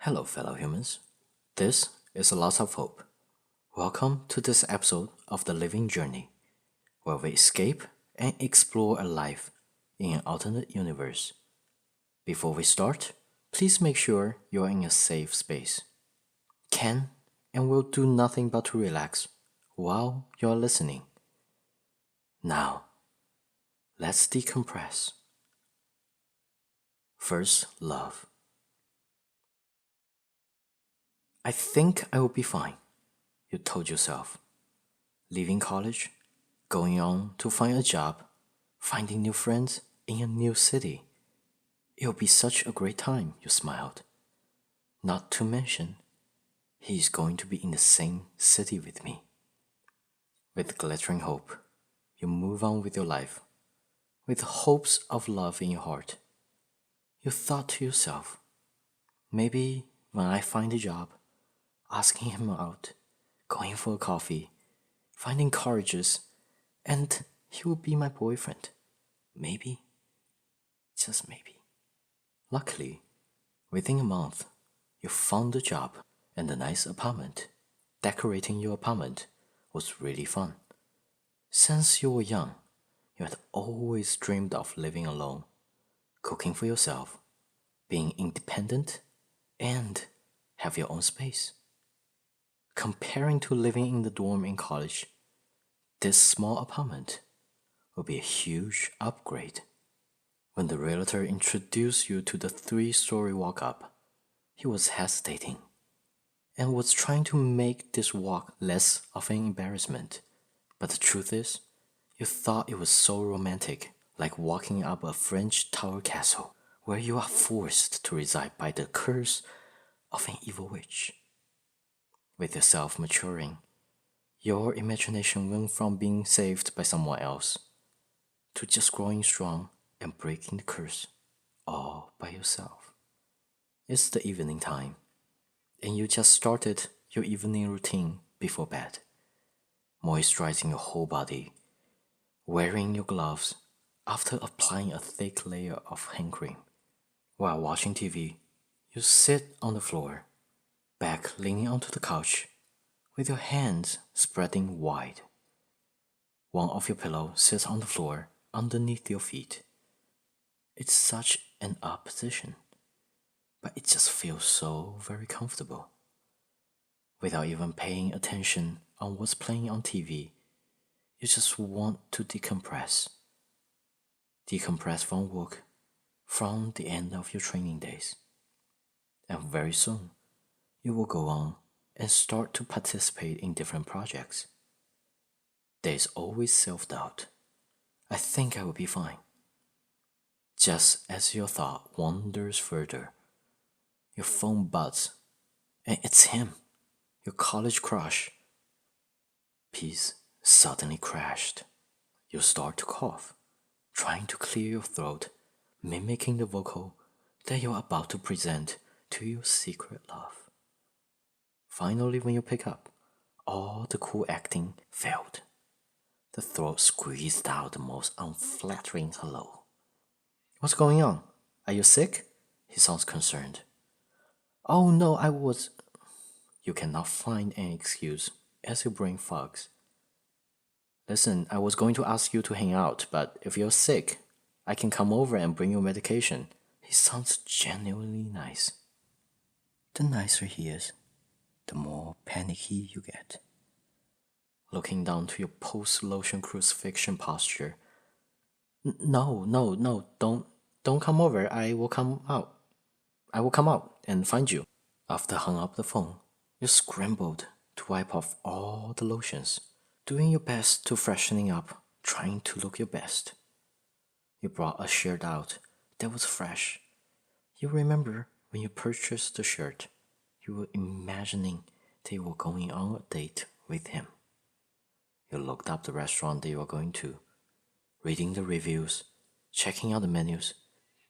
Hello, fellow humans. This is a Lots of Hope. Welcome to this episode of The Living Journey, where we escape and explore a life in an alternate universe. Before we start, please make sure you're in a safe space. Can and will do nothing but to relax while you're listening. Now, let's decompress. First, love. I think I will be fine, you told yourself. Leaving college, going on to find a job, finding new friends in a new city. It'll be such a great time, you smiled. Not to mention, he's going to be in the same city with me. With glittering hope, you move on with your life, with hopes of love in your heart. You thought to yourself, maybe when I find a job, asking him out, going for a coffee, finding courageous, and he will be my boyfriend. Maybe. Just maybe. Luckily, within a month, you found a job and a nice apartment. Decorating your apartment was really fun. Since you were young, you had always dreamed of living alone, cooking for yourself, being independent, and have your own space. Comparing to living in the dorm in college, this small apartment will be a huge upgrade. When the realtor introduced you to the 3-story walk up, he was hesitating and was trying to make this walk less of an embarrassment. But the truth is, you thought it was so romantic, like walking up a French tower castle where you are forced to reside by the curse of an evil witch. With yourself maturing, your imagination went from being saved by someone else to just growing strong and breaking the curse all by yourself. It's the evening time, and you just started your evening routine before bed, moisturizing your whole body, wearing your gloves after applying a thick layer of hand cream. While watching TV, you sit on the floor, back leaning onto the couch, with your hands spreading wide. One of your pillows sits on the floor underneath your feet. It's such an odd position, but it just feels so very comfortable. Without even paying attention on what's playing on TV, you just want to decompress. Decompress from work, from the end of your training days. And very soon, you will go on and start to participate in different projects. There's always self-doubt. I think I will be fine. Just as your thought wanders further, your phone buzzes, and it's him, your college crush. Peace suddenly crashed. You start to cough, trying to clear your throat, mimicking the vocal that you're about to present to your secret love. Finally, when you pick up, all the cool acting failed. The throat squeezed out the most unflattering hello. What's going on? Are you sick? He sounds concerned. Oh no, I was. You cannot find an excuse as your brain fogs. Listen, I was going to ask you to hang out, but if you're sick, I can come over and bring you medication. He sounds genuinely nice. The nicer he is, the more panicky you get. Looking down to your post-lotion crucifixion posture. No, don't come over. I will come out. I will come out and find you. After hung up the phone, you scrambled to wipe off all the lotions, doing your best to freshening up, trying to look your best. You brought a shirt out that was fresh. You remember when you purchased the shirt, you were imagining that you were going on a date with him. You looked up the restaurant that you were going to, reading the reviews, checking out the menus,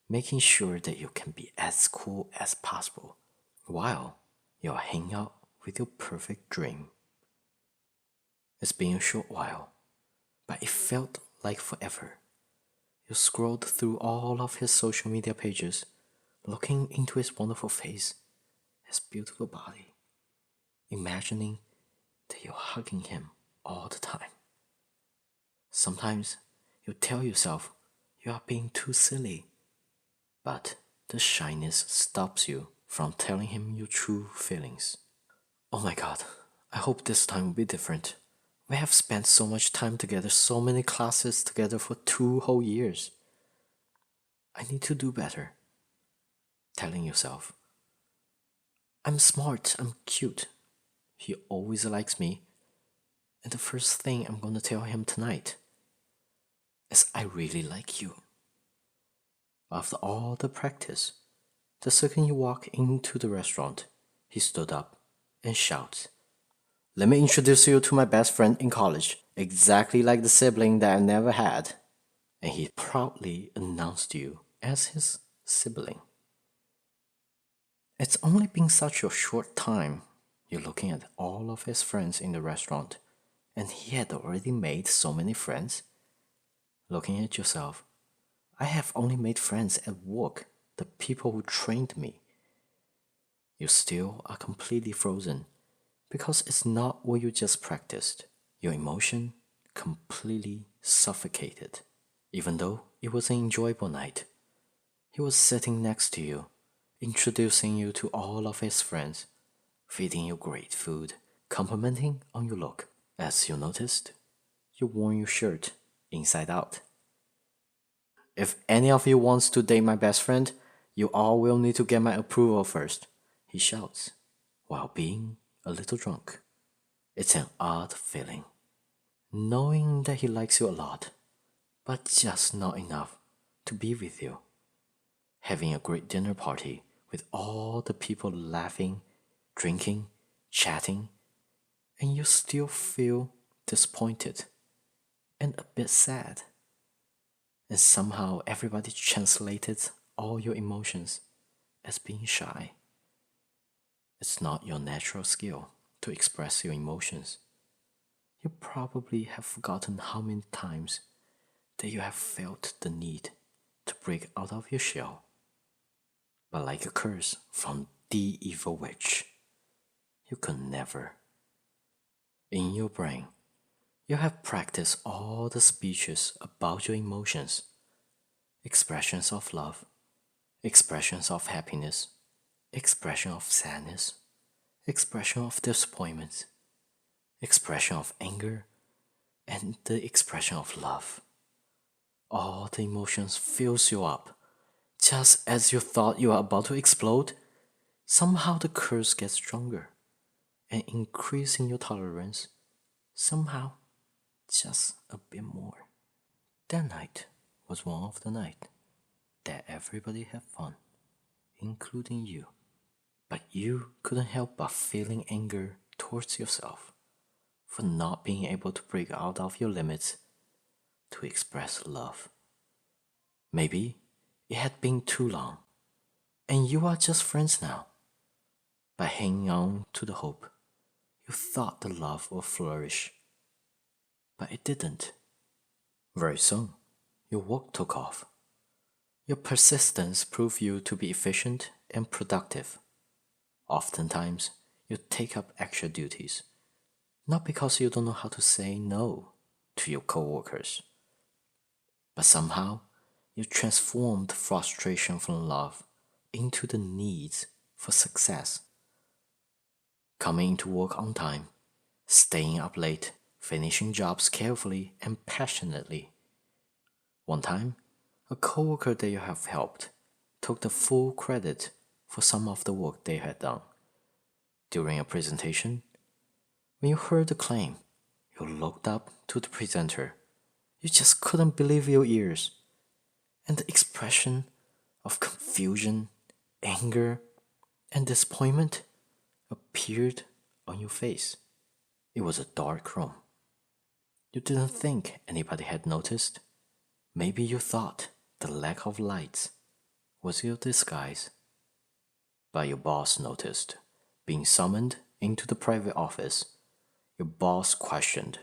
making sure that you can be as cool as possible while you're hanging out with your perfect dream. It's been a short while, but it felt like forever. You scrolled through all of his social media pages, looking into his wonderful face, his beautiful body, imagining that you're hugging him all the time. Sometimes you tell yourself you are being too silly, but the shyness stops you from telling him your true feelings. Oh my god, I hope this time will be different. We have spent so much time together, so many classes together for 2 whole years. I need to do better. Telling yourself, I'm smart, I'm cute. He always likes me. And the first thing I'm gonna tell him tonight is I really like you. After all the practice, the second you walk into the restaurant, he stood up and shouts, let me introduce you to my best friend in college, exactly like the sibling that I never had. And he proudly announced you as his sibling. It's only been such a short time. You're looking at all of his friends in the restaurant, and he had already made so many friends. Looking at yourself, I have only made friends at work, the people who trained me. You still are completely frozen because it's not what you just practiced. Your emotion completely suffocated. Even though it was an enjoyable night, he was sitting next to you, introducing you to all of his friends, feeding you great food, complimenting on your look. As you noticed, you worn your shirt inside out. If any of you wants to date my best friend, you all will need to get my approval first, he shouts, while being a little drunk. It's an odd feeling, knowing that he likes you a lot, but just not enough to be with you. Having a great dinner party with all the people laughing, drinking, chatting, and you still feel disappointed and a bit sad. And somehow everybody translated all your emotions as being shy. It's not your natural skill to express your emotions. You probably have forgotten how many times that you have felt the need to break out of your shell. But like a curse from the evil witch, you could never. In your brain, you have practiced all the speeches about your emotions, expressions of love, expressions of happiness, expression of sadness, expression of disappointment, expression of anger, and the expression of love. All the emotions fills you up. Just as you thought you are about to explode, somehow the curse gets stronger, and increasing your tolerance, somehow just a bit more. That night was one of the nights that everybody had fun, including you. But you couldn't help but feeling anger towards yourself for not being able to break out of your limits to express love. Maybe it had been too long, and you are just friends now. By hanging on to the hope, you thought the love would flourish, but it didn't. Very soon, your work took off. Your persistence proved you to be efficient and productive. Oftentimes, you take up extra duties, not because you don't know how to say no to your coworkers, but somehow you transformed frustration from love into the needs for success. Coming into work on time, staying up late, finishing jobs carefully and passionately. One time, a coworker that you have helped took the full credit for some of the work they had done. During a presentation, when you heard the claim, you looked up to the presenter. You just couldn't believe your ears. And the expression of confusion, anger, and disappointment appeared on your face. It was a dark room. You didn't think anybody had noticed. Maybe you thought the lack of lights was your disguise. But your boss noticed. Being summoned into the private office, your boss questioned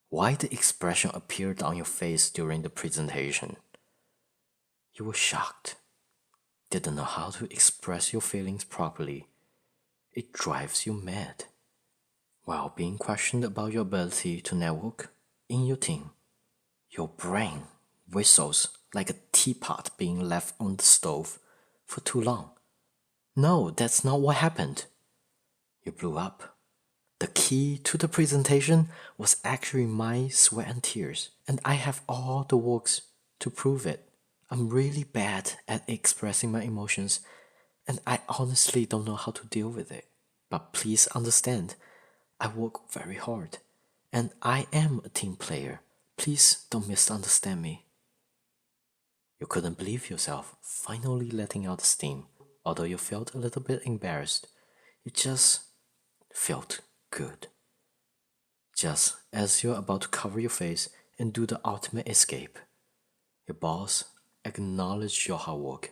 why the expression appeared on your face during the presentation. You were shocked, didn't know how to express your feelings properly, It drives you mad. While being questioned about your ability to network in your team, your brain whistles like a teapot being left on the stove for too long. No, that's not what happened. You blew up. The key to the presentation was actually my sweat and tears, and I have all the works to prove it. I'm really bad at expressing my emotions, and I honestly don't know how to deal with it. But please understand, I work very hard, and I am a team player. Please don't misunderstand me. You couldn't believe yourself finally letting out the steam. Although you felt a little bit embarrassed, you just felt good. Just as you're about to cover your face and do the ultimate escape, your boss acknowledged your hard work,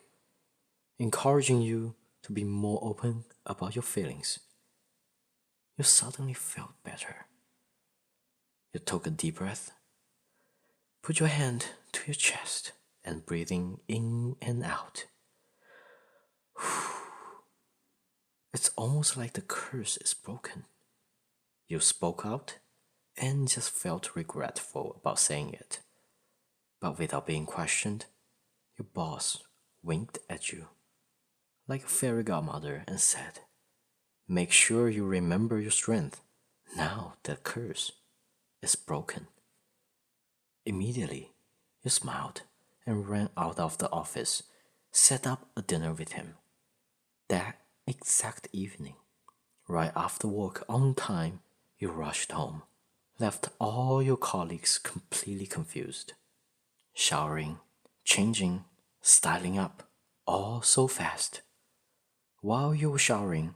encouraging you to be more open about your feelings. You suddenly felt better. You took a deep breath, put your hand to your chest, and breathing in and out. It's almost like the curse is broken. You spoke out and just felt regretful about saying it. But without being questioned, your boss winked at you like a fairy godmother and said, "Make sure you remember your strength. Now that curse is broken." Immediately, you smiled and ran out of the office, set up a dinner with him. That exact evening, right after work on time, you rushed home, left all your colleagues completely confused. Showering, changing, styling up, all so fast. While you were showering,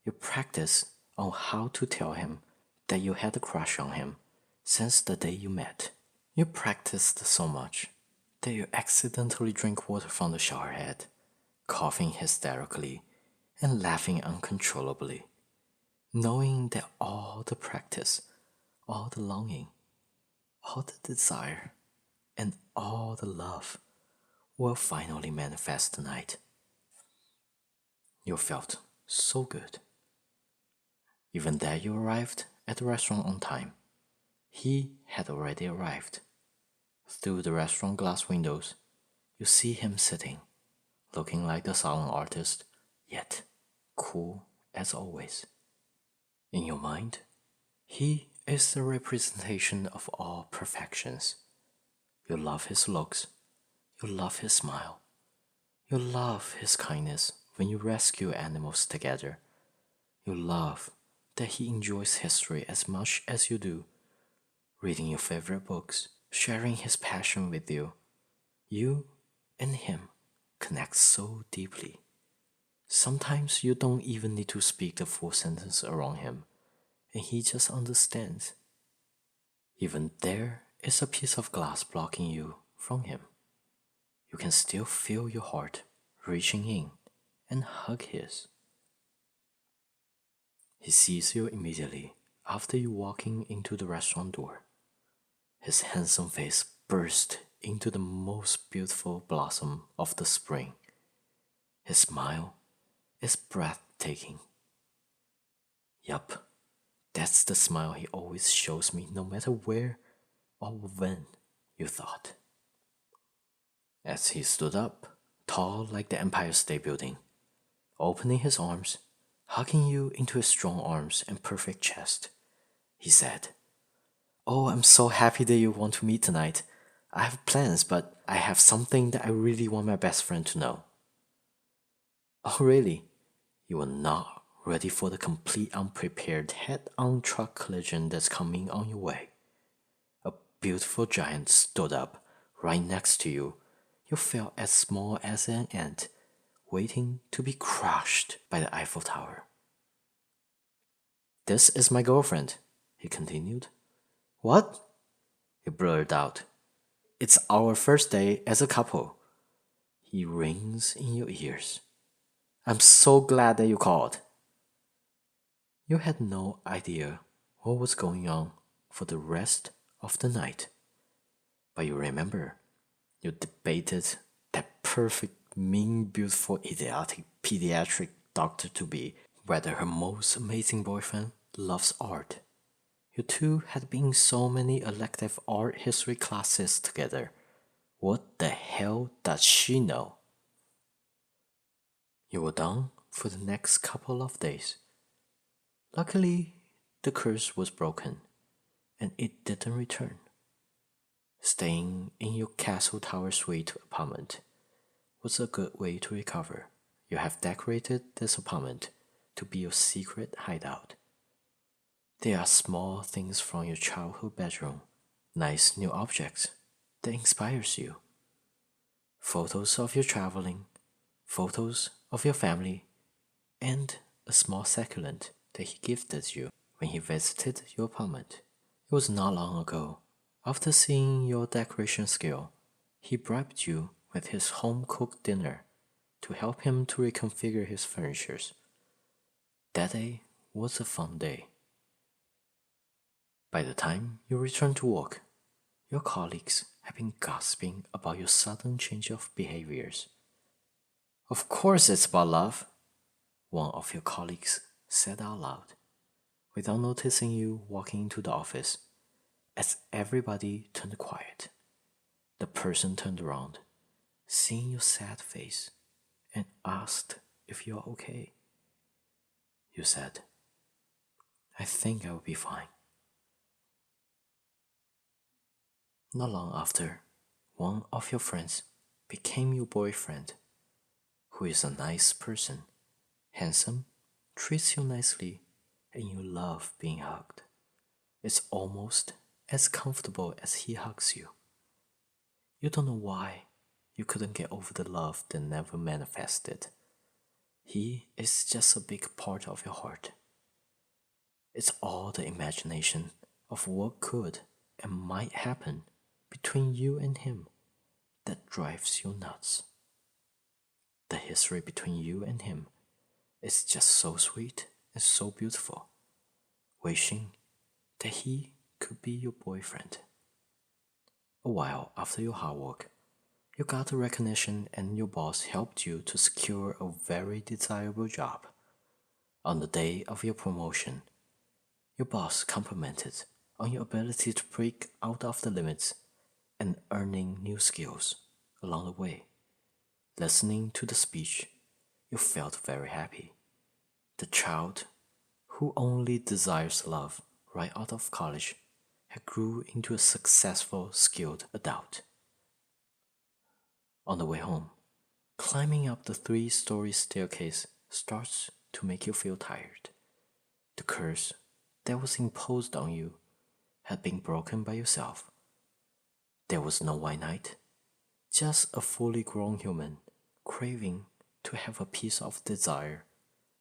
you practiced on how to tell him that you had a crush on him since the day you met. You practiced so much that you accidentally drank water from the shower head, coughing hysterically and laughing uncontrollably, knowing that all the practice, all the longing, all the desire, and all the love will finally manifest tonight. You felt so good. Even that you arrived at the restaurant on time, he had already arrived. Through the restaurant glass windows, you see him sitting, looking like the silent artist, yet cool as always. In your mind, he is the representation of all perfections. You love his looks, you love his smile, you love his kindness when you rescue animals together. You love that he enjoys history as much as you do, reading your favorite books, sharing his passion with you. You and him connect so deeply. Sometimes you don't even need to speak the full sentence around him, and he just understands. Even there is a piece of glass blocking you from him. You can still feel your heart reaching in and hug his. He sees you immediately after you walking into the restaurant door. His handsome face burst into the most beautiful blossom of the spring. His smile is breathtaking. Yup, that's the smile he always shows me no matter where or when, you thought. As he stood up, tall like the Empire State Building, opening his arms, hugging you into his strong arms and perfect chest, he said, "Oh, I'm so happy that you want to meet tonight. I have plans, but I have something that I really want my best friend to know." Oh, really? You are not ready for the complete unprepared head-on truck collision that's coming on your way. A beautiful giant stood up right next to you. You felt as small as an ant, waiting to be crushed by the Eiffel Tower. "This is my girlfriend," he continued. "What?" he blurted out. "It's our first day as a couple." He rings in your ears. "I'm so glad that you called." You had no idea what was going on for the rest of the night. But you remember, you debated that perfect, mean, beautiful, idiotic pediatric doctor to be whether her most amazing boyfriend loves art. You two had been in so many elective art history classes together. What the hell does she know? You were done for the next couple of days. Luckily, the curse was broken, and it didn't return. Staying in your Castle Tower Suite apartment was a good way to recover. You have decorated this apartment to be your secret hideout. There are small things from your childhood bedroom, nice new objects that inspires you. Photos of you traveling, photos of your family, and a small succulent that he gifted you when he visited your apartment. It was not long ago. After seeing your decoration skill, he bribed you with his home-cooked dinner to help him to reconfigure his furniture. That day was a fun day. By the time you return to work, your colleagues have been gossiping about your sudden change of behaviors. Of course it's about love, one of your colleagues said out loud, without noticing you walking into the office. As everybody turned quiet, the person turned around, seeing your sad face, and asked if you are okay. You said, I think I will be fine. Not long after, one of your friends became your boyfriend, who is a nice person, handsome, treats you nicely, and you love being hugged. It's almost as comfortable as he hugs you. You don't know why you couldn't get over the love that never manifested. He is just a big part of your heart. It's all the imagination of what could and might happen between you and him that drives you nuts. The history between you and him is just so sweet and so beautiful, wishing that he could be your boyfriend. A while after your hard work, you got a recognition and your boss helped you to secure a very desirable job. On the day of your promotion, your boss complimented on your ability to break out of the limits and earning new skills along the way. Listening to the speech, you felt very happy. The child who only desires love right out of college had grew into a successful, skilled adult. On the way home, climbing up the 3-story staircase starts to make you feel tired. The curse that was imposed on you had been broken by yourself. There was no white knight, just a fully grown human craving to have a piece of desire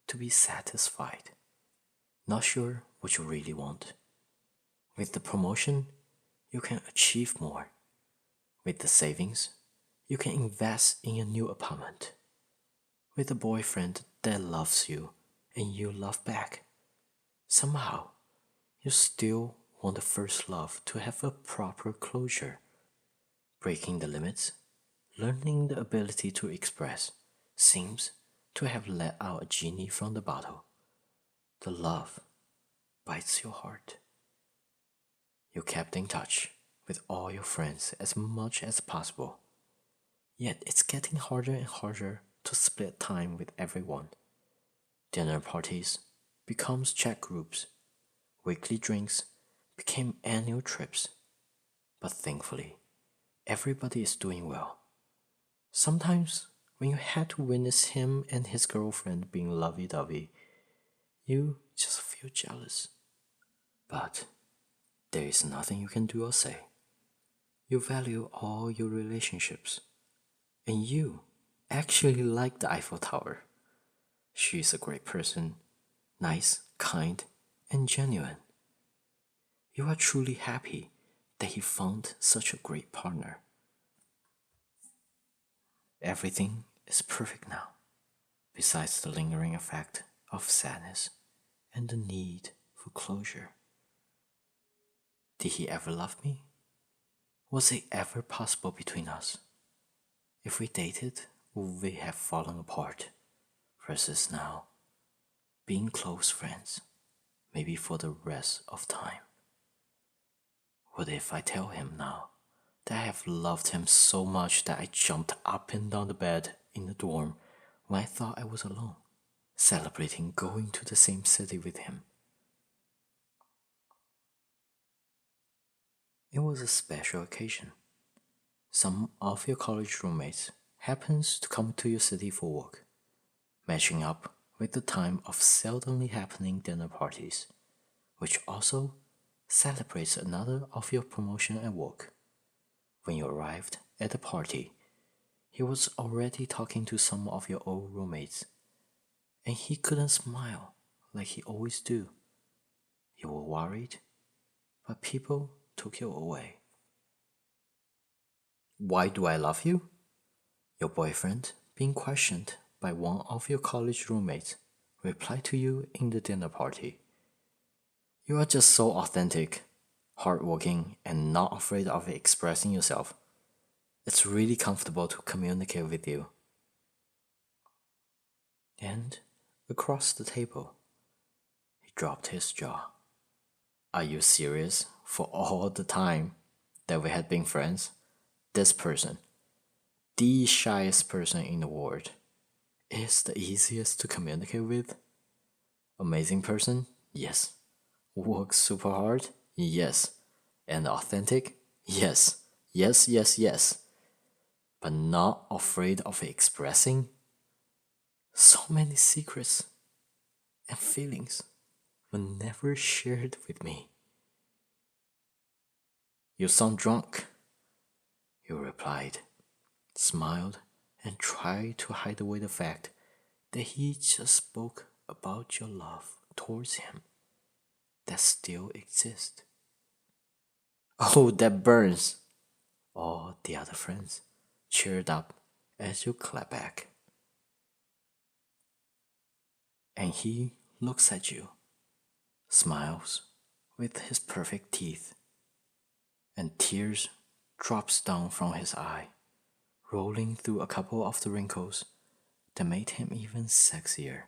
to be satisfied. Not sure what you really want. With the promotion, you can achieve more. With the savings, you can invest in a new apartment. With a boyfriend that loves you and you love back, somehow you still want the first love to have a proper closure. Breaking the limits, learning the ability to express, seems to have let out a genie from the bottle. The love bites your heart. You kept in touch with all your friends as much as possible. Yet it's getting harder and harder to split time with everyone. Dinner parties becomes chat groups. Weekly drinks became annual trips. But thankfully, everybody is doing well. Sometimes, when you had to witness him and his girlfriend being lovey-dovey, you just feel jealous. But there is nothing you can do or say. You value all your relationships. And you actually like the Eiffel Tower. She is a great person, nice, kind, and genuine. You are truly happy that he found such a great partner. Everything is perfect now, besides the lingering effect of sadness and the need for closure. Did he ever love me? Was it ever possible between us? If we dated, would we have fallen apart? Versus now, being close friends, maybe for the rest of time. What if I tell him now that I have loved him so much that I jumped up and down the bed in the dorm when I thought I was alone, celebrating going to the same city with him? It was a special occasion. Some of your college roommates happens to come to your city for work, matching up with the time of seldomly happening dinner parties, which also celebrates another of your promotion at work. When you arrived at the party, he was already talking to some of your old roommates, and he couldn't smile like he always do. You were worried, but people took you away. Why do I love you? Your boyfriend, being questioned by one of your college roommates, replied to you in the dinner party. You are just so authentic, hardworking, and not afraid of expressing yourself. It's really comfortable to communicate with you. And across the table, he dropped his jaw. Are you serious? For all the time that we had been friends, this person, the shyest person in the world, is the easiest to communicate with? Amazing person? Yes. Works super hard? Yes. And authentic? Yes. Yes, yes, yes. But not afraid of expressing? So many secrets and feelings were never shared with me. You sound drunk, you replied, smiled, and tried to hide away the fact that he just spoke about your love towards him that still exists. Oh, that burns! All the other friends cheered up as you clap back. And he looks at you, smiles with his perfect teeth, and tears drops down from his eye, rolling through a couple of the wrinkles that made him even sexier.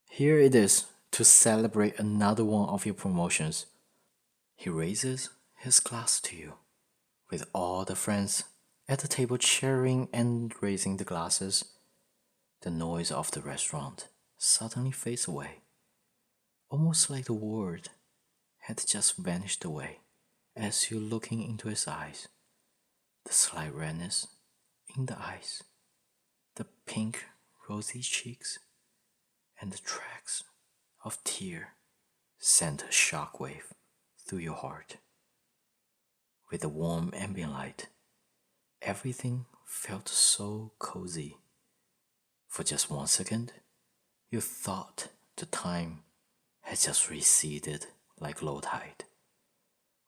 Here it is to celebrate another one of your promotions. He raises his glass to you, with all the friends at the table cheering and raising the glasses. The noise of the restaurant suddenly fades away, almost like the world had just vanished away as you looking into his eyes. The slight redness in the eyes, the pink rosy cheeks, and the tracks of tear sent a shockwave through your heart. With the warm ambient light, everything felt so cozy. For just 1 second, you thought the time had just receded like low tide,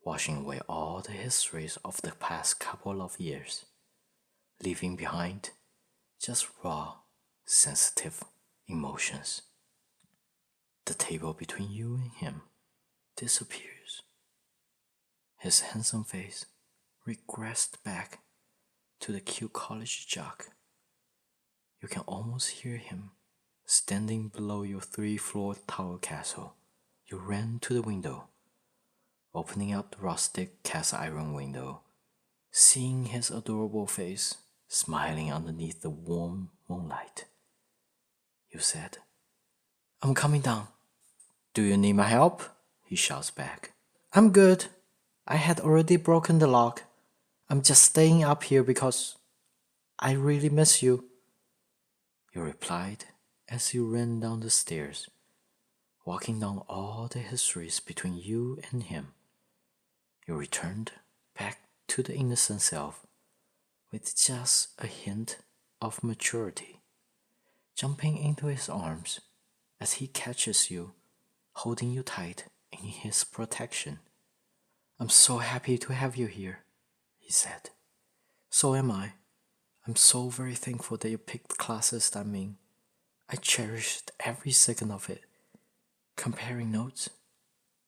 washing away all the histories of the past couple of years, leaving behind just raw, sensitive emotions. The table between you and him disappears. His handsome face regressed back to the cute college jock. You can almost hear him standing below your 3-floor tower castle. You ran to the window, opening up the rustic cast iron window, seeing his adorable face smiling underneath the warm moonlight. You said, I'm coming down. Do you need my help? He shouts back. I'm good. I had already broken the lock. I'm just staying up here because I really miss you. You replied as you ran down the stairs, walking down all the histories between you and him. You returned back to the innocent self with just a hint of maturity, jumping into his arms as he catches you, holding you tight in his protection. I'm so happy to have you here, he said. So am I. I'm so very thankful that you picked classes that I'm in. I cherished every second of it, comparing notes,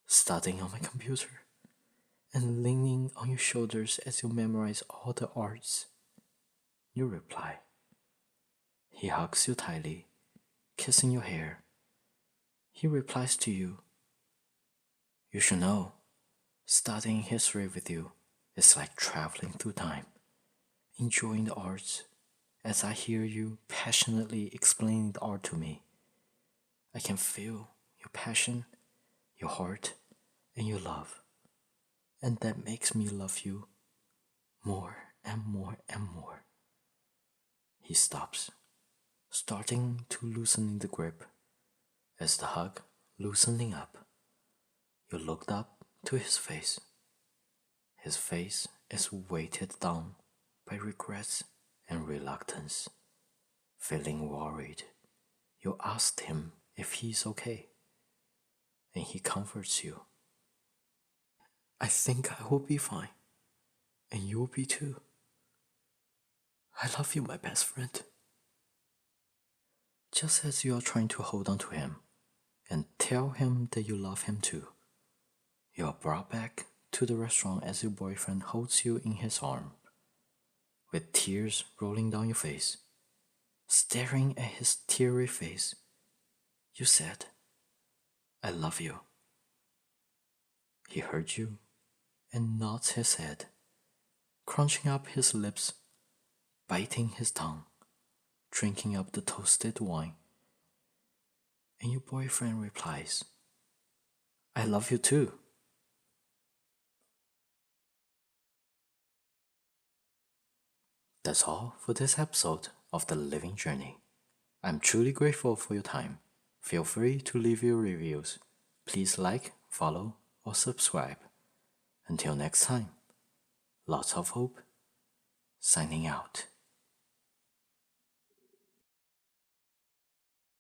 studying on my computer, and leaning on your shoulders as you memorize all the arts. You reply. He hugs you tightly, kissing your hair He replies to you, "You should know, studying history with you is like traveling through time, enjoying the arts as I hear you passionately explaining the art to me. I can feel your passion, your heart, and your love, and that makes me love you more and more and more." He stops, starting to loosening the grip. As the hug loosening up, you looked up to his face. His face is weighted down by regrets and reluctance. Feeling worried, you asked him if he's okay, and he comforts you. "I think I will be fine, and you will be too. I love you, my best friend." Just as you are trying to hold on to him and tell him that you love him too, you are brought back to the restaurant as your boyfriend holds you in his arm. With tears rolling down your face, staring at his teary face, you said, "I love you." He heard you and nods his head, crunching up his lips, biting his tongue, drinking up the toasted wine. And your boyfriend replies, "I love you too." That's all for this episode of The Living Journey. I'm truly grateful for your time. Feel free to leave your reviews. Please like, follow, or subscribe. Until next time, lots of hope. Signing out.